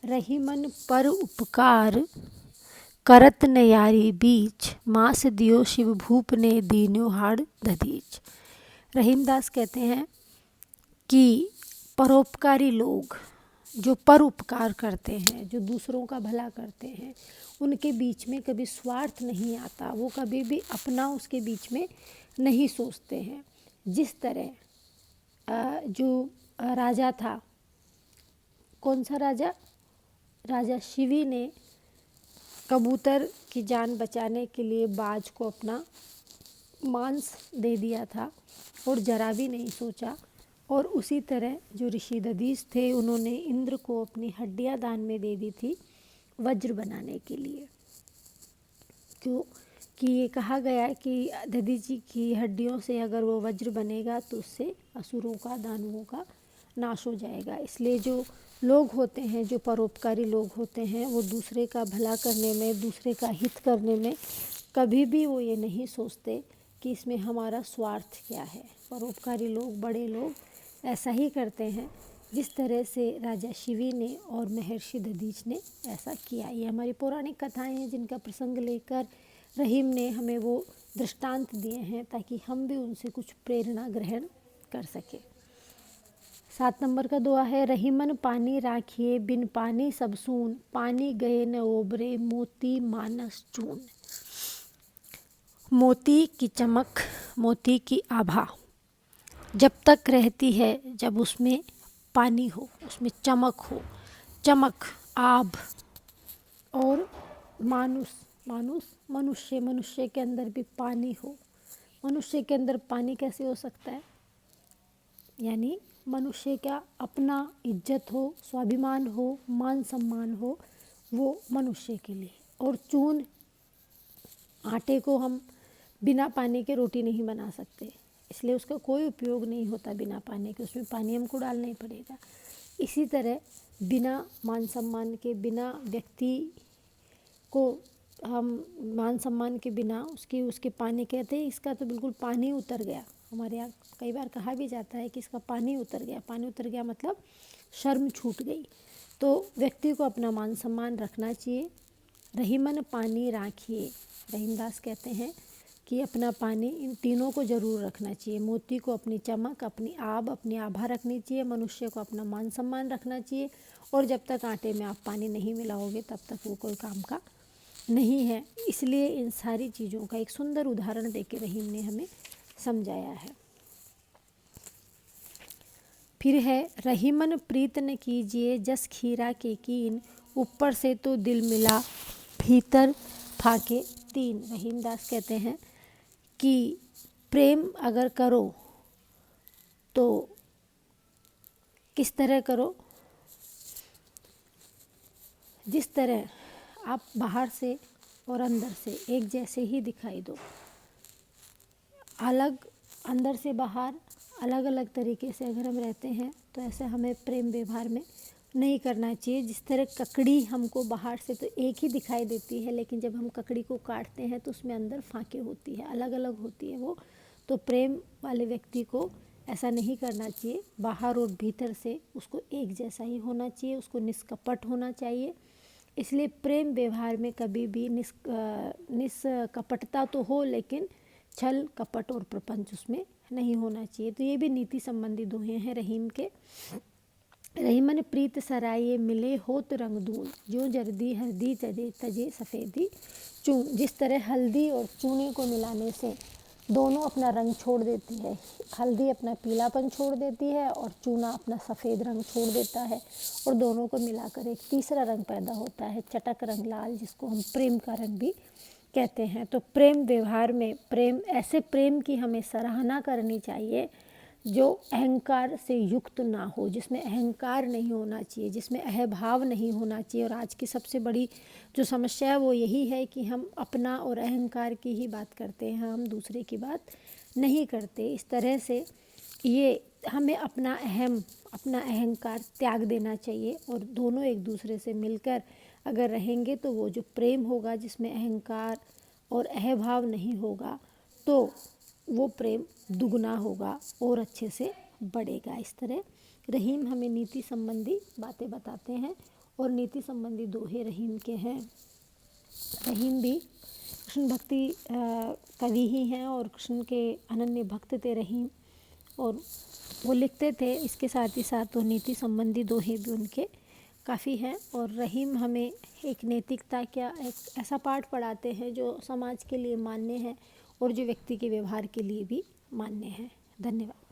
रही मन पर उपकार करत न यारी बीच, मास दियो शिव भूप ने दीन्यो हाड़ दधीच। रहीमदास कहते हैं कि परोपकारी लोग जो पर उपकार करते हैं, जो दूसरों का भला करते हैं, उनके बीच में कभी स्वार्थ नहीं आता, वो कभी भी अपना उसके बीच में नहीं सोचते हैं। जिस तरह जो राजा था, कौन सा राजा? राजा शिवी ने कबूतर की जान बचाने के लिए बाज को अपना मांस दे दिया था और जरा भी नहीं सोचा। और उसी तरह जो ऋषि दधीच थे, उन्होंने इंद्र को अपनी हड्डियां दान में दे दी थी वज्र बनाने के लिए। क्यों कि ये कहा गया कि दधीच जी की हड्डियों से अगर वो वज्र बनेगा तो उससे असुरों का, दानवों का नाश हो जाएगा। इसलिए जो लोग होते हैं, जो परोपकारी लोग होते हैं, वो दूसरे का भला करने में, दूसरे का हित करने में कभी भी वो ये नहीं सोचते कि इसमें हमारा स्वार्थ क्या है। परोपकारी लोग, बड़े लोग ऐसा ही करते हैं जिस तरह से राजा शिवी ने और महर्षि दधीच ने ऐसा किया। ये हमारी पौराणिक कथाएं हैं जिनका प्रसंग लेकर रहीम ने हमें वो दृष्टांत दिए हैं ताकि हम भी उनसे कुछ प्रेरणा ग्रहण कर सके। 7 नंबर का दुआ है, रहीमन पानी राखिए बिन पानी सब सून, पानी गए न ओबरे मोती मानस चून। मोती की चमक, मोती की आभा जब तक रहती है जब उसमें पानी हो, उसमें चमक हो, चमक, आभ। और मनुष्य के अंदर भी पानी हो। मनुष्य के अंदर पानी कैसे हो सकता है? यानी मनुष्य का अपना इज्जत हो, स्वाभिमान हो, मान सम्मान हो, वो मनुष्य के लिए। और चून, आटे को हम बिना पानी के रोटी नहीं बना सकते, इसलिए उसका कोई उपयोग नहीं होता बिना पानी के, उसमें पानी हमको डालना ही पड़ेगा। इसी तरह बिना मान सम्मान के, बिना व्यक्ति को हम मान सम्मान के बिना उसके पानी कहते हैं इसका तो बिल्कुल पानी उतर गया। हमारे यहाँ कई बार कहा भी जाता है कि इसका पानी उतर गया। पानी उतर गया मतलब शर्म छूट गई। तो व्यक्ति को अपना मान सम्मान रखना चाहिए। रहीमन पानी राखिए, रहीमदास कहते हैं कि अपना पानी, इन तीनों को जरूर रखना चाहिए। मोती को अपनी चमक, अपनी आभ, अपनी आभा रखनी चाहिए। मनुष्य को अपना मान सम्मान रखना चाहिए। और जब तक आटे में आप पानी नहीं मिलाओगे तब तक वो कोई काम का नहीं है। इसलिए इन सारी चीज़ों का एक सुंदर उदाहरण देके रहीम ने हमें समझाया है। फिर है, रहीमन प्रीत न कीजिए जस खीरा के कीन, ऊपर से तो दिल मिला भीतर फाके तीन। रहीमदास कहते हैं कि प्रेम अगर करो तो किस तरह करो? जिस तरह आप बाहर से और अंदर से एक जैसे ही दिखाई दो। अलग, अंदर से बाहर अलग अलग तरीके से अगर हम रहते हैं तो ऐसा हमें प्रेम व्यवहार में नहीं करना चाहिए। जिस तरह ककड़ी हमको बाहर से तो एक ही दिखाई देती है, लेकिन जब हम ककड़ी को काटते हैं तो उसमें अंदर फाके होती है, अलग अलग होती है वो। तो प्रेम वाले व्यक्ति को ऐसा नहीं करना चाहिए। बाहर और भीतर से उसको एक जैसा ही होना चाहिए, उसको निष्कपट होना चाहिए। इसलिए प्रेम व्यवहार में कभी भी निष्कपटता तो हो, लेकिन छल, कपट और प्रपंच उसमें नहीं होना चाहिए। तो ये भी नीति संबंधी दोहे हैं रहीम के। रहीमन प्रीत सराये मिले होत रंग दून, जो जर्दी हल्दी तजे तजे सफ़ेदी चून। जिस तरह हल्दी और चूने को मिलाने से दोनों अपना रंग छोड़ देती है। हल्दी अपना पीलापन छोड़ देती है और चूना अपना सफ़ेद रंग छोड़ देता है, और दोनों को मिलाकर एक तीसरा रंग पैदा होता है, चटक रंग लाल, जिसको हम प्रेम का रंग भी कहते हैं। तो प्रेम व्यवहार में ऐसे प्रेम की हमें सराहना करनी चाहिए जो अहंकार से युक्त ना हो, जिसमें अहंकार नहीं होना चाहिए, जिसमें अहभाव नहीं होना चाहिए। और आज की सबसे बड़ी जो समस्या है वो यही है कि हम अपना और अहंकार की ही बात करते हैं, हम दूसरे की बात नहीं करते। इस तरह से ये हमें अपना अहंकार त्याग देना चाहिए, और दोनों एक दूसरे से मिलकर अगर रहेंगे तो वो जो प्रेम होगा जिसमें अहंकार और अहभाव नहीं होगा, तो वो प्रेम दुगना होगा और अच्छे से बढ़ेगा। इस तरह रहीम हमें नीति संबंधी बातें बताते हैं और नीति संबंधी दोहे रहीम के हैं। रहीम भी कृष्ण भक्ति कवि ही हैं और कृष्ण के अनन्य भक्त थे रहीम, और वो लिखते थे। इसके साथ ही साथ वो नीति संबंधी दोहे भी उनके काफ़ी हैं। और रहीम हमें एक नैतिकता क्या एक ऐसा पाठ पढ़ाते हैं जो समाज के लिए मान्य है और जो व्यक्ति के व्यवहार के लिए भी मान्य है। धन्यवाद।